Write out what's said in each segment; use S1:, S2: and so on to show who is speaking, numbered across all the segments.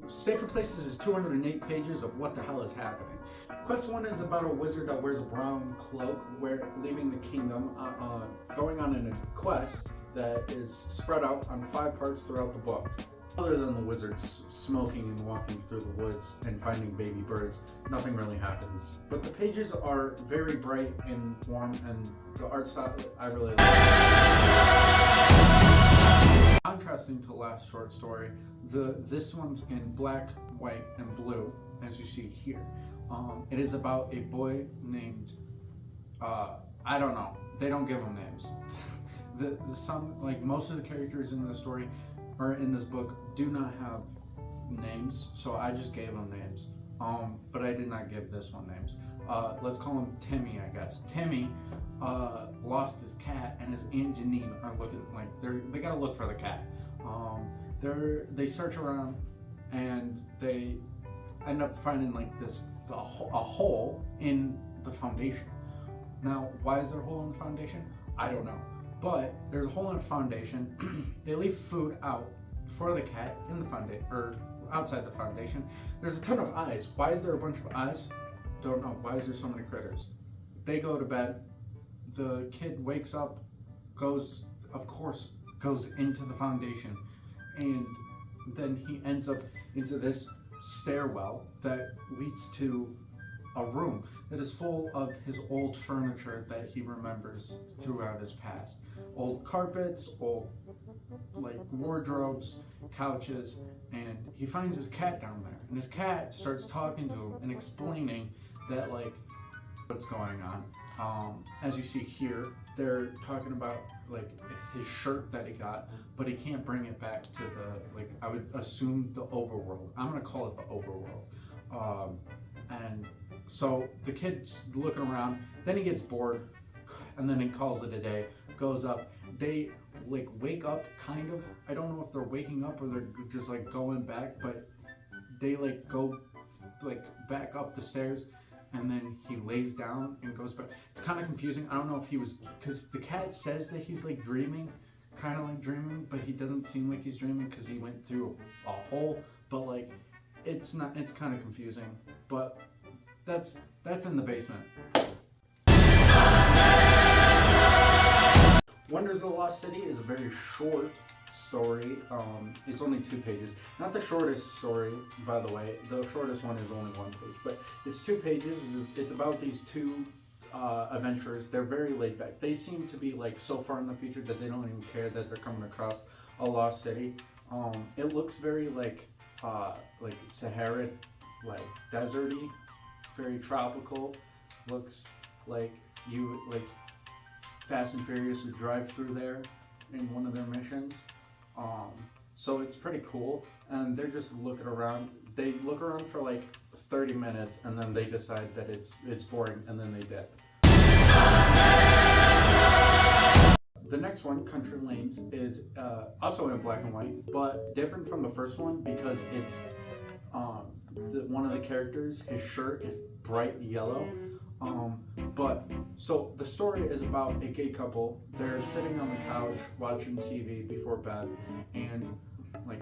S1: Safer Places is 208 pages of what the hell is happening. Quest 1 is about a wizard that wears a brown cloak, leaving the kingdom, going on a quest that is spread out on 5 parts throughout the book. Other than the wizard smoking and walking through the woods and finding baby birds, nothing really happens. But the pages are very bright and warm, and the art style I really like. Contrasting to the last short story, this one's in black, white, and blue, as you see here. It is about a boy named, I don't know, they don't give him names. Most of the characters in the story, or in this book, do not have names, so I just gave them names. But I did not give this one names. Let's call him Timmy, I guess. Timmy lost his cat, and his Aunt Janine are looking like they gotta look for the cat. They search around, and they end up finding a hole in the foundation. Now, why is there a hole in the foundation? I don't know. But there's a hole in the foundation. They leave food out for the cat in the foundation, or outside the foundation. There's a ton of eyes. Why is there a bunch of eyes? Don't know. Why is there so many critters? They go to bed. The kid wakes up, goes into the foundation, and then he ends up into this stairwell that leads to a room that is full of his old furniture that he remembers throughout his past. Old carpets, old wardrobes, couches, and he finds his cat down there. And his cat starts talking to him and explaining that what's going on. As you see here, they're talking about his shirt that he got, but he can't bring it back to I would assume the overworld. I'm gonna call it the overworld. And so the kid's looking around, then he gets bored, and then he calls it a day, goes up. They wake up, kind of. I don't know if they're waking up or they're just going back, but they go back up the stairs, and then he lays down and goes back. It's kind of confusing. I don't know if he was, because the cat says that he's dreaming, kind of dreaming, but he doesn't seem like he's dreaming because he went through a hole. But it's not. It's kind of confusing. But that's in the basement. Wonders of the Lost City is a very short story. It's only 2 pages. Not the shortest story, by the way. The shortest one is only 1 page, but it's 2 pages. It's about these 2 adventurers. They're very laid back. They seem to be so far in the future that they don't even care that they're coming across a lost city. It looks very Sahara, deserty, very tropical. Looks like Fast and Furious would drive through there in one of their missions. So it's pretty cool, and they're just looking around. They look around for 30 minutes, and then they decide that it's boring, and then they dip. The next one, Country Lanes, is also in black and white, but different from the first one because it's one of the characters, his shirt is bright yellow. So the story is about a gay couple. They're sitting on the couch watching TV before bed, and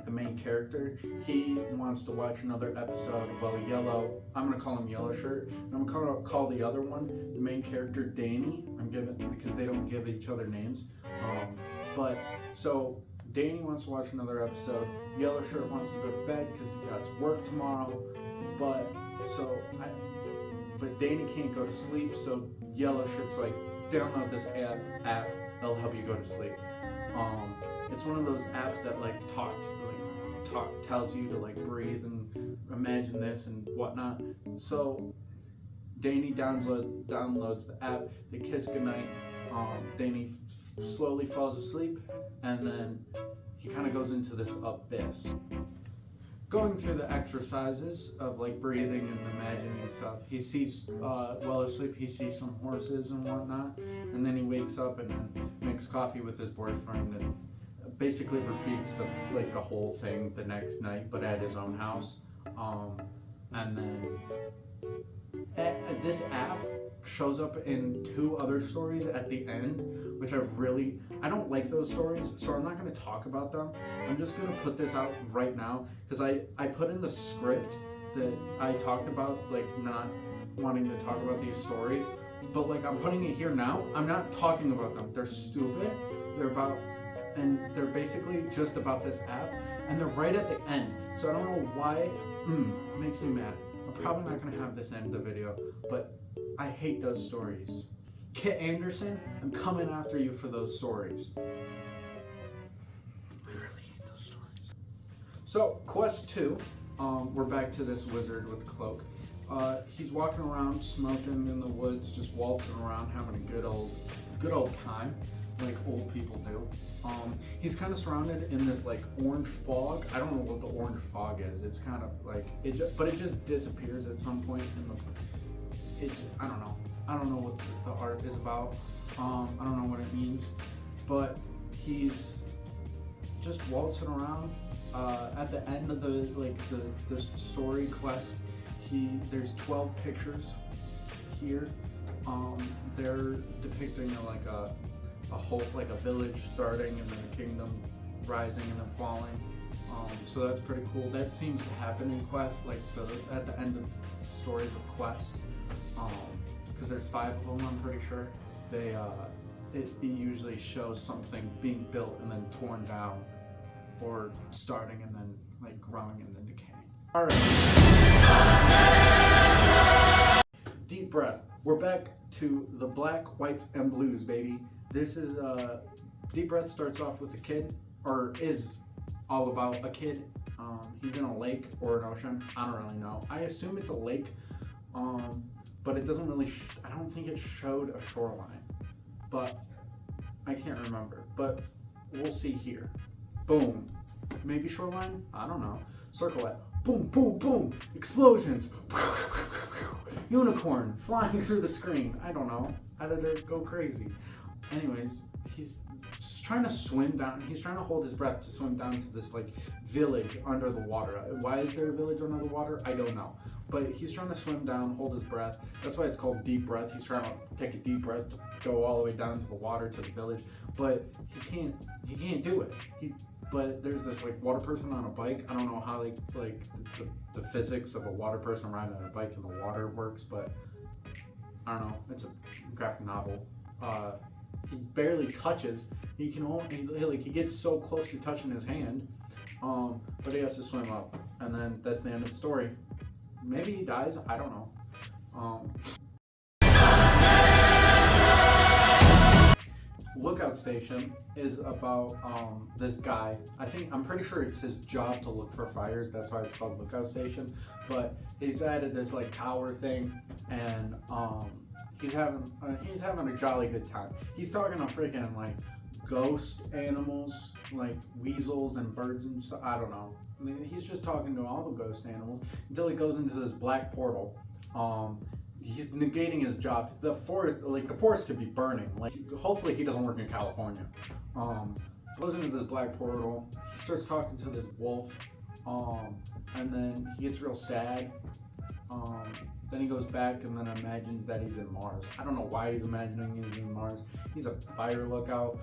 S1: the main character, he wants to watch another episode of Yellow. I'm gonna call him Yellow Shirt. And I'm gonna call the other one, the main character, Danny. Because they don't give each other names. So Danny wants to watch another episode. Yellow Shirt wants to go to bed because he got work tomorrow. But Danny can't go to sleep, so Yellow Shirt's download this app, it'll help you go to sleep. It's one of those apps that tells you to breathe and imagine this and whatnot. So Danny downloads the app, they kiss goodnight, Danny slowly falls asleep, and then he kind of goes into this abyss. Going through the exercises of breathing and imagining stuff, he sees, while asleep, he sees some horses and whatnot, and then he wakes up and then makes coffee with his boyfriend and basically repeats the whole thing the next night, but at his own house. And then this app shows up in 2 other stories at the end, which I don't like those stories, so I'm not going to talk about them. I'm just going to put this out right now because I put in the script that I talked about, like not wanting to talk about these stories, but like I'm putting it here now. I'm not talking about them. They're stupid. They're basically just about this app, and they're right at the end. So I don't know why. It makes me mad. I'm probably not going to have this end the video, but I hate those stories. Kit Anderson, I'm coming after you for those stories. I really hate those stories. So, quest 2, we're back to this wizard with a cloak. He's walking around, smoking in the woods, just waltzing around, having a good old time, like old people do. He's kind of surrounded in this like orange fog. I don't know what the orange fog is. It's kind of like but it just disappears at some point in the. I don't know. I don't know what the art is about. I don't know what it means, but he's just waltzing around. At the end of the story quest, there's 12 pictures here. They're depicting like a village starting and then a kingdom rising and then falling. So that's pretty cool. That seems to happen in quests, like at the end of stories of quests. Because there's 5 of them, I'm pretty sure. It usually shows something being built and then torn down, or starting and then like growing and then decaying. All right. Deep breath. We're back to the black, whites, and blues, baby. This is Deep Breath starts off with a kid, or is all about a kid. He's in a lake or an ocean. I don't really know. I assume it's a lake. But it doesn't really, I don't think it showed a shoreline, but I can't remember, but we'll see here. Boom. Maybe shoreline? I don't know. Circle it. Boom, boom, boom. Explosions. Unicorn flying through the screen. I don't know. Editor, go crazy. Anyways, he's just trying to swim down. He's trying to hold his breath to swim down to this like village under the water. Why is there a village under the water? I don't know. But he's trying to swim down, hold his breath. That's why it's called deep breath. He's trying to take a deep breath to go all the way down to the water, to the village. But he can't do it. But there's this like water person on a bike. I don't know how like the physics of a water person riding on a bike in the water works, but I don't know. It's a graphic novel. He barely touches. He gets so close to touching his hand, but he has to swim up, and then that's the end of the story. Maybe he dies. I don't know. Lookout Station is about this guy. I'm pretty sure it's his job to look for fires. That's why it's called Lookout Station. But he's added this like tower thing, and he's having a jolly good time. He's talking to freaking like ghost animals, like weasels and birds and stuff. I don't know. I mean, he's just talking to all the ghost animals until he goes into this black portal. He's negating his job. The forest could be burning. Like, hopefully he doesn't work in California. Goes into this black portal. He starts talking to this wolf. And then he gets real sad. Then he goes back and then imagines that he's in Mars. I don't know why he's imagining he's in Mars. He's a fire lookout.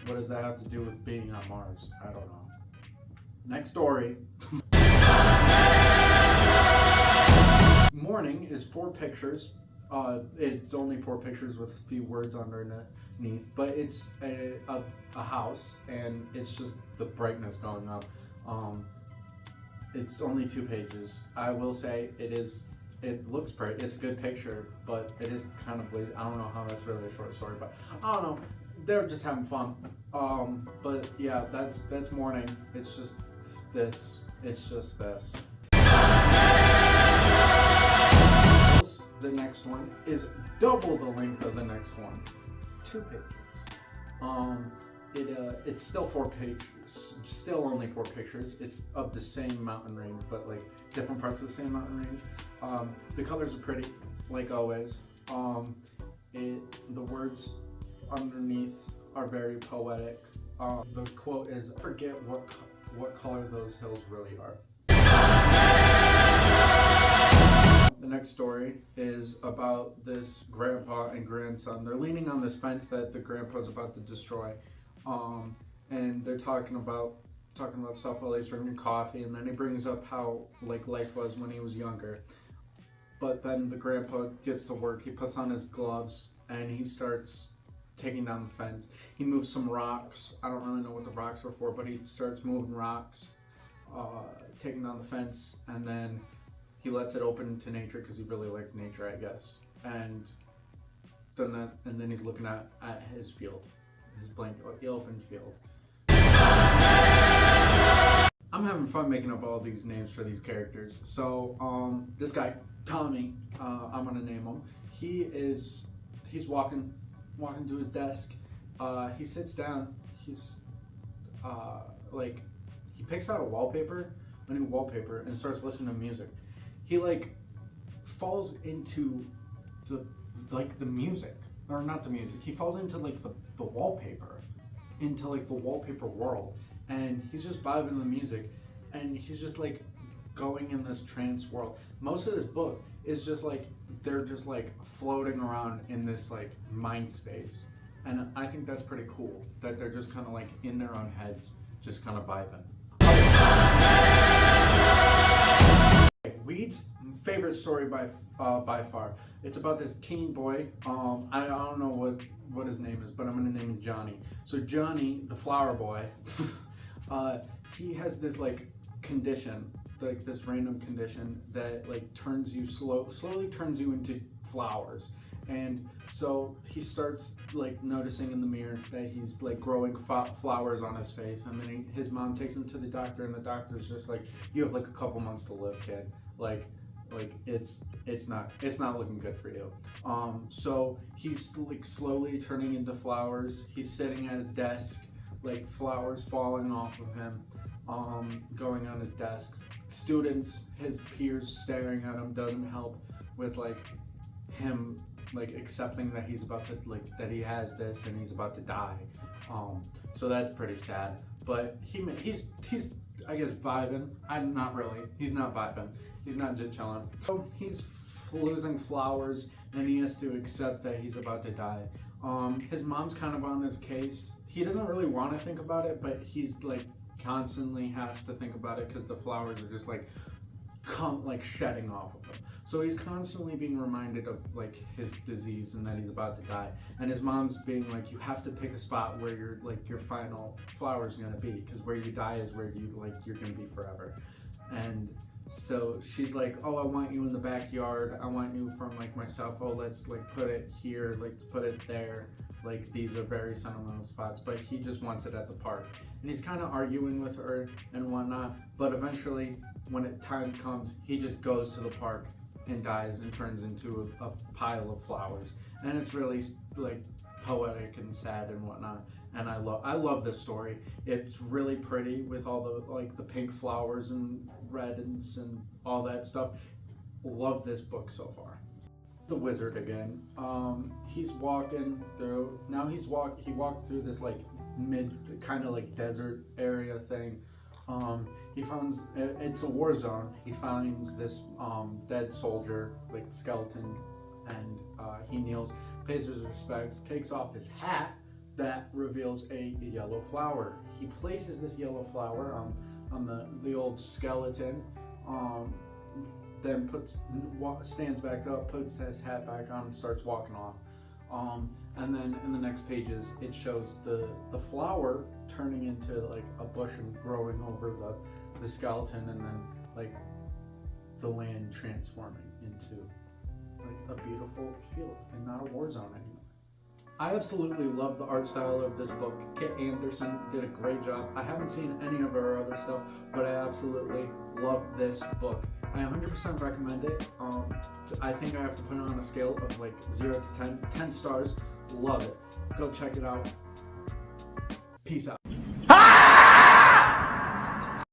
S1: What does that have to do with being on Mars? I don't know. Next story. Morning is 4 pictures. It's only 4 pictures with a few words underneath, but it's a house, and it's just the brightness going up. It's only 2 pages. I will say it looks bright. It's a good picture, but it is kind of lazy. I don't know how that's really a short story, but I don't know. They're just having fun. But yeah, that's Morning. It's just this. It's just this. The next one is double the length of the next one. 2 pages. It's still 4 pages. Still only 4 pictures. It's of the same mountain range, but like different parts of the same mountain range. The colors are pretty, like always. The words underneath are very poetic. The quote is, "Forget what color those hills really are." The next story is about this grandpa and grandson. They're leaning on this fence that the grandpa's about to destroy, and they're talking about stuff while he's drinking coffee. And then he brings up how like life was when he was younger. But then the grandpa gets to work. He puts on his gloves and he starts taking down the fence. He moves some rocks. I don't really know what the rocks were for, but he starts moving rocks, taking down the fence, and then he lets it open to nature because he really likes nature, I guess. And then he's looking at his field, his blank open field. I'm having fun making up all these names for these characters. So this guy, Tommy, I'm gonna name him. He's walking to his desk. He sits down. He's he picks out a new wallpaper, and starts listening to music. He like falls into the music, or not the music. He falls into like the wallpaper, into like the wallpaper world, and he's just vibing the music, and he's just like going in this trance world. Most of this book is just like they're just like floating around in this like mind space, and I think that's pretty cool that they're just kind of like in their own heads, just kind of vibing. Weed's favorite story by far. It's about this teen boy. I don't know what his name is, but I'm gonna name him Johnny. So Johnny, the flower boy, he has this like condition, like this random condition that like slowly turns you into flowers. And so he starts like noticing in the mirror that he's like growing flowers on his face, and then his mom takes him to the doctor, and the doctor's just like, you have like a couple months to live, kid. Like it's not looking good for you. So he's like slowly turning into flowers. He's sitting at his desk, like flowers falling off of him, going on his desk. Students, his peers staring at him doesn't help with like him like accepting that he's about to that he has this and he's about to die. So that's pretty sad. But he's I guess vibing. Not really. He's not vibing. He's not just chilling. So he's losing flowers, and he has to accept that he's about to die. His mom's kind of on his case. He doesn't really want to think about it, but he's like constantly has to think about it because the flowers are just like shedding off of him. So he's constantly being reminded of like his disease and that he's about to die. And his mom's being like, you have to pick a spot where your final flower is gonna be, because where you die is where you're gonna be forever. And so she's like, oh, I want you in the backyard. I want you from like myself. Oh, let's like put it here. Let's put it there. Like these are very sentimental spots, but he just wants it at the park. And he's kind of arguing with her and whatnot. But eventually, when time comes, he just goes to the park and dies and turns into a pile of flowers. And it's really like poetic and sad and whatnot. And I love this story. It's really pretty with all the pink flowers and reds and all that stuff. Love this book so far. The wizard again. He's walking through. Now he walked through this like kind of like desert area thing. He finds it's a war zone. He finds this dead soldier, like skeleton, and he kneels, pays his respects, takes off his hat that reveals a yellow flower. He places this yellow flower on the old skeleton. Then stands back up, puts his hat back on, and starts walking off. And then in the next pages, it shows the flower turning into like a bush and growing over the skeleton, and then like the land transforming into like a beautiful field and not a war zone anymore. I absolutely love the art style of this book. Kit Anderson did a great job. I haven't seen any of her other stuff, but I absolutely love this book. I 100% recommend it. I think I have to put it on a scale of like 0 to 10. 10 stars. Love it. Go check it out. Peace out.